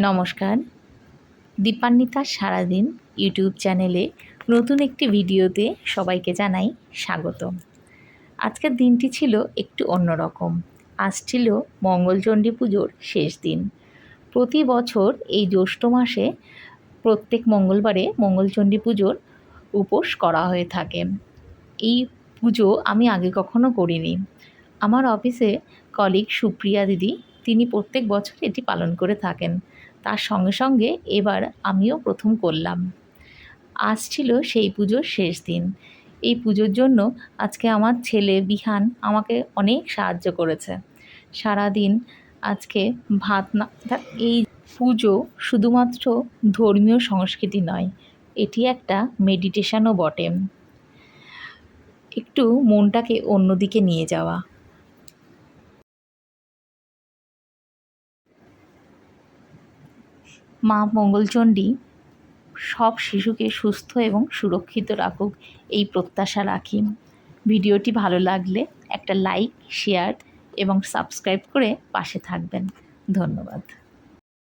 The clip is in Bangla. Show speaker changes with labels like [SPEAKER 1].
[SPEAKER 1] নমস্কার। দীপান্বিতার সারাদিন ইউটিউব চ্যানেলে নতুন একটি ভিডিওতে সবাইকে জানাই স্বাগতম। আজকের দিনটি ছিল একটু অন্যরকম। আজ ছিল মঙ্গলচণ্ডী পুজোর শেষ দিন। প্রতি বছর এই জ্যৈষ্ঠ মাসে প্রত্যেক মঙ্গলবারে মঙ্গলচণ্ডী পুজোর উপোস করা হয়ে থাকে। এই পুজো আমি আগে কখনো করিনি। আমার অফিসে কলিগ সুপ্রিয়া দিদি, তিনি প্রত্যেক বছর এটি পালন করে থাকেন। তার সঙ্গে সঙ্গে এবার আমিও প্রথম করলাম। আজ ছিল সেই পুজোর শেষ দিন। এই পুজোর জন্য আজকে আমার ছেলে বিহান আমাকে অনেক সাহায্য করেছে। সারাদিন আজকে ভাত না, এই পুজো শুধুমাত্র ধর্মীয় সংস্কৃতি নয়, এটি একটা মেডিটেশনও বটে। একটু মনটাকে অন্যদিকে নিয়ে যাওয়া। মা মঙ্গলচণ্ডী সব শিশুকে সুস্থ এবং সুরক্ষিত রাখুক, এই প্রত্যাশা রাখি। ভিডিওটি ভালো লাগলে একটা লাইক, শেয়ার এবং সাবস্ক্রাইব করে পাশে থাকবেন। ধন্যবাদ।